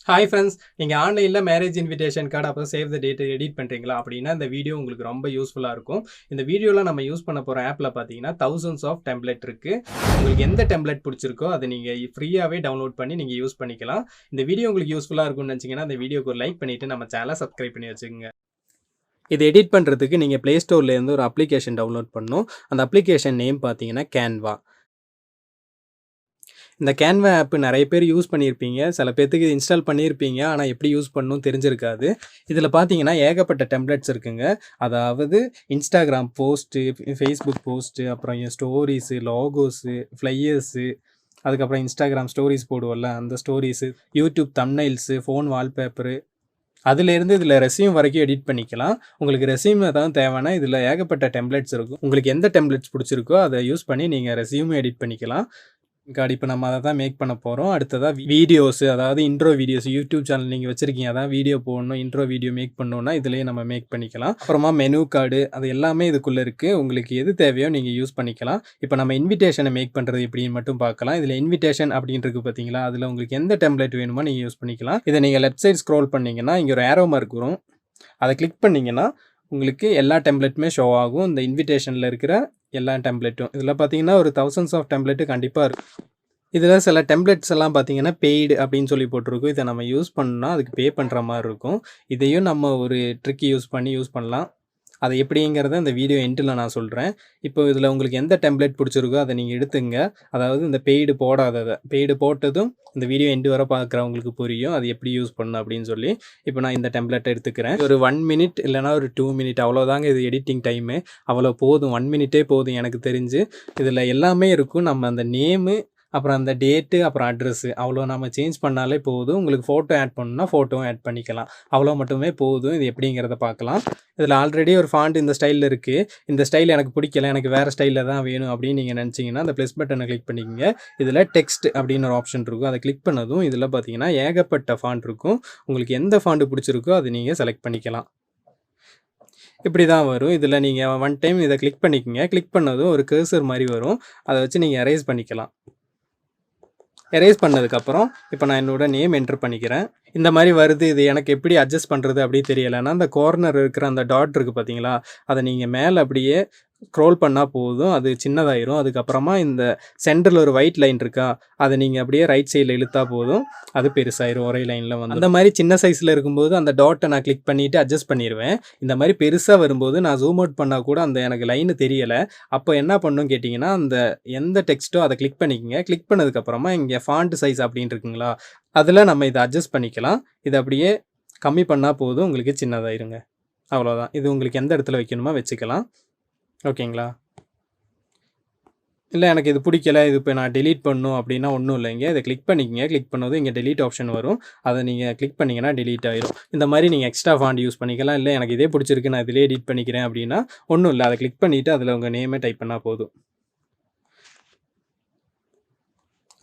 Hi friends, நீங்கள் ஆன்லைனில் marriage invitation card அப்புறம் சேவ் த டேட் எடிட் பண்ணுறீங்களா அப்படின்னா இந்த வீடியோ உங்களுக்கு ரொம்ப யூஸ்ஃபுல்லாக இருக்கும். இந்த வீடியோவில் நம்ம யூஸ் பண்ண போகிற ஆப்பில் பார்த்தீங்கன்னா thousands ஆஃப் டெம்ப்ளேட் இருக்குது. உங்களுக்கு எந்த டெம்ப்ளேட் பிடிச்சிருக்கோ அதை நீங்கள் ஃப்ரீயாகவே டவுன்லோட் பண்ணி நீங்கள் யூஸ் பண்ணிக்கலாம். இந்த வீடியோ உங்களுக்கு யூஸ்ஃபுல்லாக இருக்கும்னு நினச்சிங்கன்னா அந்த வீடியோக்கு ஒரு லைக் பண்ணிவிட்டு நம்ம சேனலை சப்ஸ்கிரைப் பண்ணி வச்சுக்கோங்க. இது எடிட் பண்ணுறதுக்கு நீங்கள் ப்ளே ஸ்டோர்லேருந்து ஒரு அப்ளிகேஷன் டவுன்லோட் பண்ணணும். அந்த அப்ளிகேஷன் நேம் பார்த்தீங்கன்னா கேன்வா. இந்த கேன்வா ஆப் நிறைய பேர் யூஸ் பண்ணியிருப்பீங்க. சில பேர்த்துக்கு இன்ஸ்டால் பண்ணியிருப்பீங்க. ஆனால் எப்படி யூஸ் பண்ணணும் தெரிஞ்சிருக்காது. இதில் பார்த்தீங்கன்னா ஏகப்பட்ட டெம்ப்ளேட்ஸ் இருக்குங்க. அதாவது இன்ஸ்டாகிராம் போஸ்ட்டு, ஃபேஸ்புக் போஸ்ட்டு, அப்புறம் ஸ்டோரிஸு, லாகோஸு, ஃப்ளையர்ஸு, அதுக்கப்புறம் இன்ஸ்டாகிராம் ஸ்டோரிஸ் போடுவோம்ல அந்த ஸ்டோரிஸு, யூடியூப் தம்ப்நெயில்ஸு, ஃபோன் வால்பேப்பரு, அதுலேருந்து இதில் ரெஸ்யூம் வரைக்கும் எடிட் பண்ணிக்கலாம். உங்களுக்கு ரெஸ்யூம் ஏதாவது தேவைன்னா இதில் ஏகப்பட்ட டெம்ப்ளேட்ஸ் இருக்கும். உங்களுக்கு எந்த டெம்ப்ளேட்ஸ் பிடிச்சிருக்கோ அதை யூஸ் பண்ணி நீங்கள் ரெஸ்யூமும் எடிட் பண்ணிக்கலாம். கார்டு இப்போ நம்ம அதை தான் மேக் பண்ண போகிறோம். அடுத்ததாக வீடியோஸு, அதாவது இன்ட்ரோ வீடியோஸ், யூடியூப் சேனல் நீங்கள் வச்சுருக்கீங்க, அதான் வீடியோ போடணும், இன்ட்ரோ வீடியோ மேக் பண்ணணுன்னா இதிலேயே நம்ம மேக் பண்ணிக்கலாம். அப்புறமா மெனு கார்டு, அது எல்லாமே இதுக்குள்ளே இருக்குது. உங்களுக்கு எது தேவையோ நீங்கள் யூஸ் பண்ணிக்கலாம். இப்போ நம்ம இன்விடேஷனை மேக் பண்ணுறது எப்படின்னு மட்டும் பார்க்கலாம். இதில் இன்விடேஷன் அப்படின்றது பார்த்தீங்களா, அதில் உங்களுக்கு எந்த டெம்ப்ளேட் வேணுமோ நீங்கள் யூஸ் பண்ணிக்கலாம். இதை நீங்கள் லெஃப்ட் சைட் ஸ்க்ரோல் பண்ணிங்கன்னா இங்கே ஒரு ஏரோ மார்க் வரும். அதை கிளிக் பண்ணிங்கன்னா உங்களுக்கு எல்லா டெம்ப்ளேட்டுமே ஷோ ஆகும். இந்த இன்விடேஷனில் இருக்கிற எல்லா டெம்ப்ளேட்டும் இதில் பார்த்தீங்கன்னா ஒரு thousands ஆஃப் டெம்ப்ளேட்டு கண்டிப்பாக இருக்கும். இதில் சில டெம்ப்ளேட்ஸ் எல்லாம் பார்த்தீங்கன்னா பெய்டு அப்படின்னு சொல்லி போட்டிருக்கும். இதை நம்ம யூஸ் பண்ணால் அதுக்கு பே பண்ணுற மாதிரி இருக்கும். இதையும் நம்ம ஒரு ட்ரிக் யூஸ் பண்ணலாம். அது எப்படிங்கிறத இந்த வீடியோ எண்டில் நான் சொல்கிறேன். இப்போ இதில் உங்களுக்கு எந்த டெம்ப்ளேட் பிடிச்சிருக்கோ அதை நீங்கள் எடுத்துங்க. அதாவது இந்த பெய்டு போடாததை, பெய்டு போட்டதும் இந்த வீடியோ எண்டு வர பார்க்குறவங்களுக்கு புரியும் அது எப்படி யூஸ் பண்ணணும் அப்படின்னு சொல்லி. இப்போ நான் இந்த டெம்ப்ளேட்டை எடுத்துக்கிறேன். ஒரு 1 மினிட் இல்லைனா ஒரு 2 மினிட் அவ்வளோதாங்க இது எடிட்டிங் டைமு. அவ்வளோ போதும், 1 மினிட்டே போதும் எனக்கு தெரிஞ்சு. இதில் எல்லாமே இருக்கும். நம்ம அந்த நேமு, அப்புறம் அந்த டேட்டு, அப்புறம் அட்ரஸ்ஸு, அவ்வளோ நம்ம சேஞ்ச் பண்ணாலே போதும். உங்களுக்கு ஃபோட்டோ ஆட் பண்ணணும்னா ஃபோட்டோவும் ஆட் பண்ணிக்கலாம். அவ்வளோ மட்டுமே போதும். இது எப்படிங்கிறத பார்க்கலாம். இதில் ஆல்ரெடி ஒரு ஃபாண்ட் இந்த ஸ்டைலில் இருக்குது. இந்த ஸ்டைல் எனக்கு பிடிக்கல, எனக்கு வேறு ஸ்டைலில் தான் வேணும் அப்படின்னு நீங்கள் நினச்சிங்கன்னா அந்த ப்ளஸ் பட்டனை கிளிக் பண்ணிக்கோங்க. இதில் டெக்ஸ்ட் அப்படின்னு ஒரு ஆப்ஷன் இருக்கும். அதை கிளிக் பண்ணதும் இதில் பார்த்தீங்கன்னா ஏகப்பட்ட ஃபாண்ட் இருக்கும். உங்களுக்கு எந்த ஃபாண்ட்டு பிடிச்சிருக்கோ அதை நீங்கள் செலக்ட் பண்ணிக்கலாம். இப்படி தான் வரும். இதில் நீங்கள் ஒன் டைம் இதை கிளிக் பண்ணிக்கோங்க. கிளிக் பண்ணதும் ஒரு கர்சர் மாதிரி வரும். அதை வச்சு நீங்கள் எரேஸ் பண்ணிக்கலாம். எரேஸ் பண்ணதுக்கப்புறம் இப்போ நான் என்னோட நேம் என்டர் பண்ணிக்கிறேன். இந்த மாதிரி வருது. இது எனக்கு எப்படி அட்ஜஸ்ட் பண்ணுறது அப்படி தெரியலைன்னா அந்த கார்னர் இருக்கிற அந்த டாட் இருக்குது பார்த்தீங்களா, அதை நீங்கள் மேலே அப்படியே ஸ்க்ரோல் பண்ணால் போதும். அது சின்னதாயிரும். அதுக்கப்புறமா இந்த சென்டரில் ஒரு ஒயிட் லைன் இருக்கா, அதை நீங்கள் அப்படியே ரைட் சைடில் இழுத்தா போதும், அது பெருசாயிரும். ஒரே லைனில் வந்து அந்த மாதிரி சின்ன சைஸில் இருக்கும்போது அந்த டாட்டை நான் கிளிக் பண்ணிவிட்டு அட்ஜஸ்ட் பண்ணிடுவேன். இந்த மாதிரி பெருசாக வரும்போது நான் ஜூம் அவுட் பண்ணால் கூட அந்த எனக்கு லைனு தெரியலை. அப்போ என்ன பண்ணணும் கேட்டிங்கன்னா, அந்த எந்த டெக்ஸ்ட்டோ அதை கிளிக் பண்ணிக்கோங்க. கிளிக் பண்ணதுக்கப்புறமா இங்கே ஃபாண்ட் சைஸ் அப்படின்னு இருக்குங்களா, அதில் நம்ம இதை அட்ஜஸ்ட் பண்ணிக்கலாம். இதை அப்படியே கம்மி பண்ணால் போதும், உங்களுக்கு சின்னதாயிருங்க. அவ்வளோதான். இது உங்களுக்கு எந்த இடத்துல வைக்கணுமோ வச்சுக்கலாம். ஓகேங்களா? இல்லை எனக்கு இது பிடிக்கல, இது இப்போ நான் டெலீட் பண்ணணும் அப்படின்னா ஒன்றும் இல்லைங்க. இதை கிளிக் பண்ணிக்கங்க. கிளிக் பண்ணதும் இங்கே டெலீட் ஆப்ஷன் வரும். அதை நீங்கள் கிளிக் பண்ணிங்கன்னா டெலீட் ஆயிரும். இந்த மாதிரி நீங்கள் எக்ஸ்ட்ரா ஃபாண்ட் யூஸ் பண்ணிக்கலாம். இல்லை எனக்கு இதே பிடிச்சிருக்கு, நான் இதிலே எடிட் பண்ணிக்கிறேன் அப்படின்னா ஒன்றும் இல்லை. அதை கிளிக் பண்ணிவிட்டு அதில் உங்கள் நேமே டைப் பண்ணால் போதும்.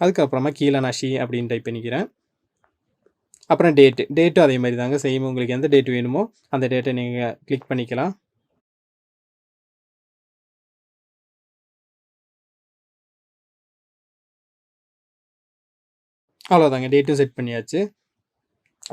அதுக்கப்புறமா கீழே நான் ஷி அப்படின்னு டைப் பண்ணிக்கிறேன். அப்புறம் டேட்டும் அதே மாதிரி தாங்க செய்யும். உங்களுக்கு எந்த டேட் வேணுமோ அந்த டேட்டை நீங்கள் கிளிக் பண்ணிக்கலாம். அவ்வளோதாங்க, டேட்டும் செட் பண்ணியாச்சு.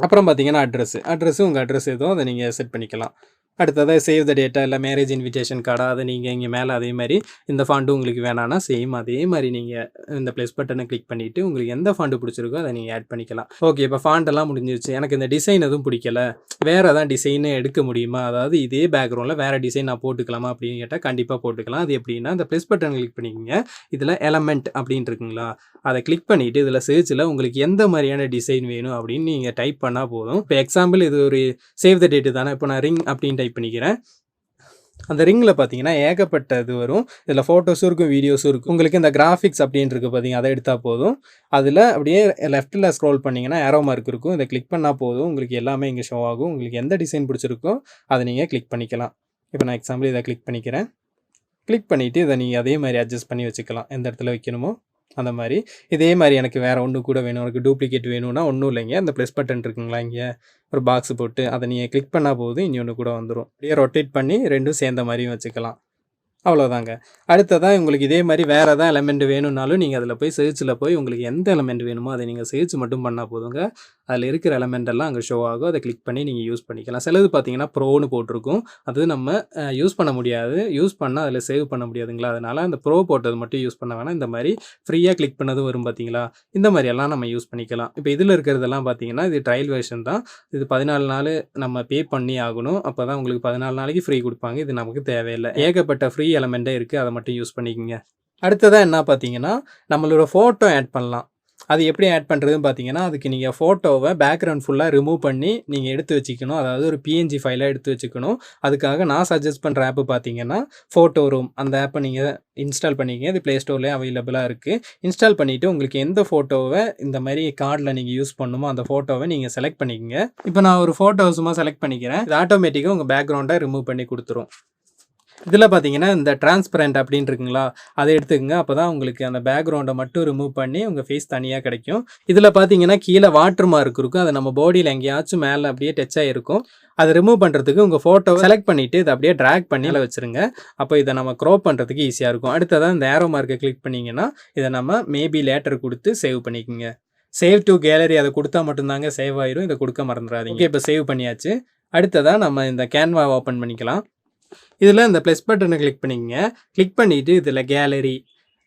அப்புறம் பார்த்தீங்கன்னா அட்ரஸ்ஸு உங்கள் அட்ரஸ் ஏதோ அதை நீங்கள் செட் பண்ணிக்கலாம். அடுத்ததாக சேவ் த டேட்டா இல்லை மேரேஜ் இன்விடேஷன் கார்டா, அதை நீங்கள் இங்கே மேலே அதே மாதிரி இந்த ஃபாண்ட்டு உங்களுக்கு வேணான்னா சேம் அதே மாதிரி நீங்கள் இந்த ப்ளஸ் பட்டனை கிளிக் பண்ணிவிட்டு உங்களுக்கு எந்த ஃபாண்ட்டு பிடிச்சிருக்கோ அதை நீங்கள் ஆட் பண்ணிக்கலாம். ஓகே, இப்போ ஃபாண்ட்டெல்லாம் முடிஞ்சிருச்சு. எனக்கு இந்த டிசைன் எதுவும் பிடிக்கல, வேறு எதாவது டிசைனே எடுக்க முடியுமா, அதாவது இதே பேக்ரவுண்டில் வேறு டிசைன் நான் போட்டுக்கலாமா அப்படின்னு கேட்டால் கண்டிப்பாக போட்டுக்கலாம். அது எப்படின்னா இந்த ப்ளஸ் பட்டன் கிளிக் பண்ணிக்கோங்க. இதில் எலமெண்ட் அப்படின்னு இருக்குங்களா, அதை கிளிக் பண்ணிவிட்டு இதில் சர்ச்சில் உங்களுக்கு எந்த மாதிரியான டிசைன் வேணும் அப்படின்னு நீங்கள் டைப் பண்ணால் போதும். இப்போ எக்ஸாம்பிள் இது ஒரு சேவ் த டேட்டு தானே, இப்போ நான் ரிங் அப்படின்னு டைப் பண்ணிக்கிறேன். அந்த ரிங்கில் பார்த்தீங்கன்னா ஏகப்பட்ட இது வரும். இதில் ஃபோட்டோஸும் இருக்கும், வீடியோஸும் இருக்கும். உங்களுக்கு இந்த கிராஃபிக்ஸ் அப்படின்னு இருக்குது பார்த்தீங்க, அதை எடுத்தால் போதும். அதில் அப்படியே லெஃப்ட்டில் ஸ்க்ரோல் பண்ணிங்கன்னா ஏரோ மார்க் இருக்கும். இதை கிளிக் பண்ணால் போதும், உங்களுக்கு எல்லாமே இங்கே ஷோ ஆகும். உங்களுக்கு எந்த டிசைன் பிடிச்சிருக்கோ அதை நீங்கள் கிளிக் பண்ணிக்கலாம். இப்போ நான் எக்ஸாம்பிள் இதை கிளிக் பண்ணிக்கிறேன். கிளிக் பண்ணிவிட்டு இதை நீங்கள் அதே மாதிரி அட்ஜஸ்ட் பண்ணி வச்சுக்கலாம். எந்த இடத்துல வைக்கணுமோ அந்த மாதிரி. இதே மாதிரி எனக்கு வேறு ஒன்று கூட வேணும், எனக்கு டூப்ளிகேட் வேணும்னா ஒன்றும் இல்லைங்க. அந்த ப்ளஸ் பட்டன் இருக்குங்களா, இங்கே ஒரு பாக்ஸ் போட்டு அதை நீங்கள் கிளிக் பண்ணால் போதும், இன்னொன்று கூட வந்துடும். அப்படியே ரொட்டேட் பண்ணி ரெண்டும் சேர்ந்த மாதிரியும் வச்சுக்கலாம். அவ்வளோதாங்க. அடுத்ததா உங்களுக்கு இதே மாரி வேற எதா எலிமெண்ட் வேணும்னாலும், நீங்க அதில போய் சர்ச்ல போய் உங்களுக்கு எந்த எலிமெண்ட் வேணுமோ, அத நீங்க சர்ச் மட்டும் பண்ணா போதுங்க. அதில இருக்கிற எலிமெண்ட் எல்லாம் அங்க ஷோ ஆகும். அத கிளிக் பண்ணி நீங்க யூஸ் பண்ணிக்கலாம். சிலது பார்த்தீங்கன்னா, ப்ரோன்னு போட்டிருக்கும். அது நம்ம யூஸ் பண்ண முடியாது. யூஸ் பண்ணா அதில சேவ் பண்ண முடியாதுங்களா, அதனால அந்த ப்ரோ போட்டது மட்டும் யூஸ் பண்ண வேணாம். இந்த மாரி ஃப்ரீயா கிளிக் பண்ணது வரும் பார்த்தீங்களா, இந்த மாரியெல்லாம் நம்ம யூஸ் பண்ணிக்கலாம். இப்ப இதில இருக்கிறதெல்லாம் பார்த்தீங்கன்னா, இது ட்ரையல் வெர்ஷன் தான். இது 14 நாளு நம்ம பே பண்ணி ஆகணும். அப்பதான் உங்களுக்கு 14 நாளைக்கு ஃப்ரீ குடுப்பாங்க. இது நமக்கு தேவையில்ல. ஏகப்பட்ட ஃப்ரீ எலிமெண்டே இருக்கு. அத மட்டும் யூஸ் பண்ணிக்கங்க. அடுத்ததா என்ன பார்த்தீங்கன்னா, நம்மளோட ஃபோட்டோ ஆட் பண்ணலாம். அது எப்படி ஆட் பண்றதுன்னு பார்த்தீங்கன்னா, அதுக்கு நீங்க ஃபோட்டோவ பேக்கிரவுண்ட் ஃபுல்லா ரிமூவ் பண்ணி நீங்க எடுத்து வச்சுக்கணும். அதாவது ஒரு PNG ஃபைலா எடுத்து வச்சுக்கணும். அதுக்காக நான் சஜெஸ்ட் பண்ற ஆப் பார்த்தீங்கன்னா, ஃபோட்டோ ரூம். அந்த ஆப்ப நீங்க இன்ஸ்டால் பண்ணிக்கங்க. இது Play Storeலயே அவைலபிளா இருக்கு. இன்ஸ்டால் பண்ணிட்டு உங்களுக்கு எந்த ஃபோட்டோவ இந்த மாரி கார்ட்ல நீங்க யூஸ் பண்ணணுமோ, அந்த ஃபோட்டோவ நீங்க செலக்ட் பண்ணிக்கங்க. இப்ப நான் ஒரு ஃபோட்டோவ சும்மா செலக்ட் பண்ணிக்கிறேன். இது ஆட்டோமேட்டிக்கா உங்க பேக்கிரவுண்ட ரிமூவ் பண்ணி குடுத்துரும். இதில பார்த்தீங்கன்னா, இந்த டிரான்ஸ்பரண்ட் அப்படின்னு இருக்குங்களா, அத எடுத்துக்கங்க. அப்பதான் உங்களுக்கு அந்த பேக்கிரவுண்ட மட்டும் ரிமூவ் பண்ணி உங்க ஃபேஸ் தனியா கிடைக்கும். இதில பார்த்தீங்கன்னா, கீழ வாட்டர் மார்க் இருக்கும். அது நம்ம பாடியில எங்கேயாச்சும் மேல அப்படியே டச் ஆயிருக்கும். அத ரிமூவ் பண்றதுக்கு உங்க ஃபோட்டோவ செலக்ட் பண்ணிட்டு, இத அப்படியே டிராக் பண்ணி மேல வச்சுருங்க. அப்ப இத நம்ம க்ராப் பண்றதுக்கு ஈஸியா இருக்கும். அடுத்ததா இந்த ஏரோ மார்க்க கிளிக் பண்ணீங்கன்னா, இத நம்ம மேபி லேட்டர் குடுத்து சேவ் பண்ணிக்கங்க. சேவ் டூ கேலரி அத குடுத்தா மட்டும் தாங்க சேவ் ஆயிரும். இத குடுக்க மறந்துறாதீங்க. ஓகே, இப்ப சேவ் பண்ணியாச்சு. அடுத்ததா நம்ம இந்த Canva ஓப்பன் பண்ணிக்கலாம். இதில இந்த ப்ளஸ் பட்டன கிளிக் பண்ணிக்கங்க. கிளிக் பண்ணிட்டு இதில கேலரி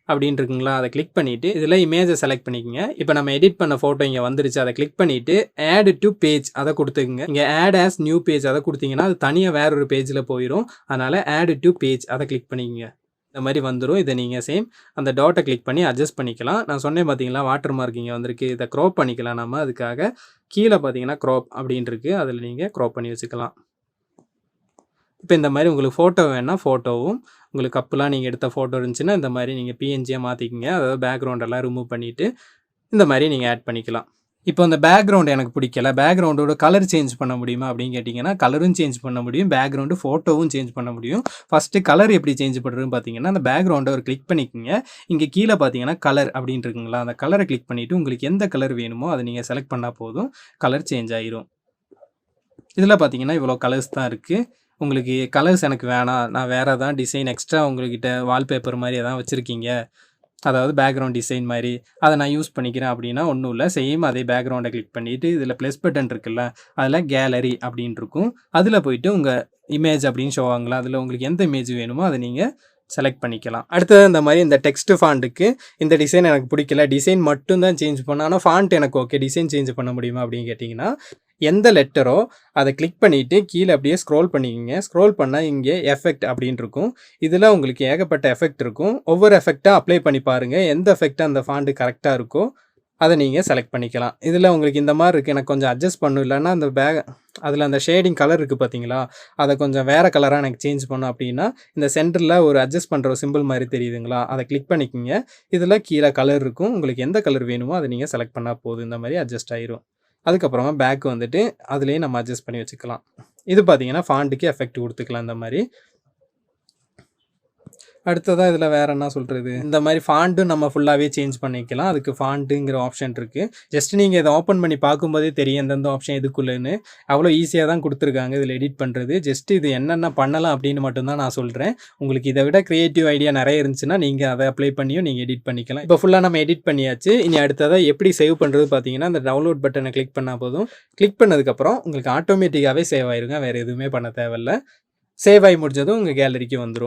அப்படின்னு இருக்குங்களா, அத கிளிக் பண்ணிட்டு இதில இமேஜ செலக்ட் பண்ணிக்கங்க. இப்ப நம்ம எடிட் பண்ண ஃபோட்டோ இங்க வந்துருச்சு. அத கிளிக் பண்ணிட்டு ஆட் டூ பேஜ் அத குடுத்துக்கங்க. இங்க ஆட் ஆஸ் நியூ பேஜ் அத குடுத்தீங்கன்னா, அது தனியா வேற ஒரு பேஜ்ல போயிரும். அதனால ஆட் டூ பேஜ் அத கிளிக் பண்ணிக்கங்க. இந்த மாரி வந்துரும். இத நீங்க சேம் அந்த டாட்ட கிளிக் பண்ணி அட்ஜஸ்ட் பண்ணிக்கலாம். நான் சொன்னேன் பார்த்தீங்களா, வாட்டர் மார்க் இங்க வந்திருக்கு. இத க்ராப் பண்ணிக்கலாம் நம்ம. அதுக்காக கீழ பார்த்தீங்கன்னா, க்ராப் அப்படின்னு இருக்கு. அதில நீங்க க்ராப் பண்ணி வச்சுக்கலாம். இப்ப இந்த மாரி உங்களுக்கு ஃபோட்டோ வேணுனா ஃபோட்டோவும், உங்களுக்கு கப்லாம் நீங்க எடுத்த ஃபோட்டோ இருந்துச்சுன்னா, இந்த மாரி நீங்க PNGயா மாத்திக்கங்க. அதாவது பேக்கிரவுண்ட் எல்லாம் ரிமூவ் பண்ணிட்டு, இந்த மாரி நீங்க ஆட் பண்ணிக்கலாம். இப்போ அந்த பேக்கிரவுண்ட் எனக்கு பிடிக்கல. பேக்கிரவுண்டோட கலர் சேஞ்ச் பண்ண முடியுமா அப்படின்னு கேட்டீங்கன்னா, கலரும் சேஞ்ச் பண்ண முடியும். பேக்கிரவுண்ட் ஃபோட்டோவும் சேஞ்ச் பண்ண முடியும். ஃபர்ஸ்ட்டு கலர் எப்படி சேஞ்ச் பண்றதுன்னு பார்த்தீங்கன்னா, அந்த பேக்கிரவுண்ட ஒரு கிளிக் பண்ணிக்கங்க. இங்க கீழ பார்த்தீங்கன்னா, கலர் அப்படின்னு இருக்குங்களா, அந்த கலர கிளிக் பண்ணிட்டு உங்களுக்கு எந்த கலர் வேணுமோ அத நீங்க செலக்ட் பண்ணா போதும். கலர் சேஞ்ச் ஆயிரும். இதில பார்த்தீங்கன்னா, இவ்வளோ கலர்ஸ் தான் இருக்கு. உங்களுக்கு கலர்ஸ் எனக்கு வேணாம். நான் வேற எதாவது டிசைன் எக்ஸ்ட்ரா உங்ககிட்ட வால்பேப்பர் மாரி எதாவது வச்சிருக்கீங்க. அதாவது பேக்கிரவுண்ட் டிசைன் மாரி. அத நான் யூஸ் பண்ணிக்கிறேன் அப்படின்னா, ஒண்ணும் இல்ல. சேம் அதே பேக்கிரவுண்ட கிளிக் பண்ணிட்டு, இதில ப்ளஸ் பட்டன் இருக்குல்ல, அதில கேலரி அப்படின்னு இருக்கும். அதில போயிட்டு உங்க இமேஜ் அப்படின்னு ஷோ ஆகுங்களா, அதில உங்களுக்கு எந்த இமேஜ் வேணுமோ அத நீங்க செலக்ட் பண்ணிக்கலாம். அடுத்தது இந்த மாரி இந்த டெக்ஸ்ட் ஃபாண்ட்க்கு இந்த டிசைன் எனக்கு பிடிக்கல. டிசைன் மட்டும் தான் சேஞ்ச் பண்ணணும். ஆனா ஃபாண்ட் எனக்கு ஓகே. டிசைன் சேஞ்ச் பண்ண முடியுமா அப்படின்னு கேட்டீங்கன்னா, எந்த லெட்டரோ அத கிளிக் பண்ணிட்டு கீழ அப்படியே ஸ்க்ரோல் பண்ணிக்கங்க. ஸ்க்ரோல் பண்ணா இங்கே எஃபெக்ட் அப்படின்னு இருக்கும். இதில உங்களுக்கு ஏகப்பட்ட எஃபெக்ட் இருக்கும். ஒவ்வொரு எஃபெக்ட்டா அப்ளை பண்ணி பாருங்க. எந்த எஃபெக்ட் அந்த ஃபாண்ட் கரெக்ட்டா இருக்கோ, அத நீங்க செலக்ட் பண்ணிக்கலாம். இதில உங்களுக்கு இந்த மாரி இருக்கு. எனக்கு கொஞ்சம் அட்ஜஸ்ட் பண்ணணும். இல்லன்னா அந்த அதில அந்த ஷேடிங் கலர் இருக்கு பார்த்தீங்களா, அத கொஞ்சம் வேற கலரா எனக்கு சேஞ்ச் பண்ணணும் அப்படின்னா, இந்த சென்டர்ல ஒரு அட்ஜஸ்ட் பண்ற ஒரு சிம்பிள் மாரி தெரியுதுங்களா, அத கிளிக் பண்ணிக்கங்க. இதில கீழ கலர் இருக்கும். உங்களுக்கு எந்த கலர் வேணுமோ அத நீங்க செலக்ட் பண்ணா போதும். இந்த மாரி அட்ஜஸ்ட் ஆயிரும். அதுக்கப்புறமா பேக் வந்துட்டு அதிலேயே நம்ம அட்ஜஸ்ட் பண்ணி வச்சுக்கலாம். இது பார்த்தீங்கன்னா, ஃபாண்ட்க்கு எஃபெக்ட் குடுத்துக்கலாம் இந்த மாரி. அடுத்ததா இதில வேற என்ன சொல்றது? இந்த மாரி ஃபாண்ட்டும் நம்ம ஃபுல்லாவே சேஞ்ச் பண்ணிக்கலாம். அதுக்கு ஃபாண்ட்டுங்கிற ஆப்ஷன் இருக்கு. ஜஸ்ட் நீங்க இத ஓப்பன் பண்ணி பார்க்கும்போதே தெரியும் எந்தெந்த ஆப்ஷன் எதுக்குள்ளன்னு. அவ்வளோ ஈஸியா தான் குடுத்துருக்காங்க இதில எடிட் பண்றது. ஜஸ்ட் இது என்னென்ன பண்ணலாம் அப்படின்னு மட்டும் தான் நான் சொல்றேன். உங்களுக்கு இத விட கிரியேட்டிவ் ஐடியா நெறைய இருந்துச்சுன்னா, நீங்க அத அப்ளை பண்ணியும் நீங்க எடிட் பண்ணிக்கலாம். இப்போ ஃபுல்லா நம்ம எடிட் பண்ணியாச்சு. இனி அடுத்ததா எப்படி சேவ் பண்றது பார்த்தீங்கன்னா, அந்த டவுன்லோட் பட்டன கிளிக் பண்ணா போதும். கிளிக் பண்ணதுக்கப்புறம் உங்களுக்கு ஆட்டோமேட்டிக்காவே சேவ் ஆயிருங்க. வேற எதுவுமே பண்ண தேவையில்ல. சேவ் ஆயி முடிஞ்சதும் உங்க கேலரிக்கு வந்துரும்.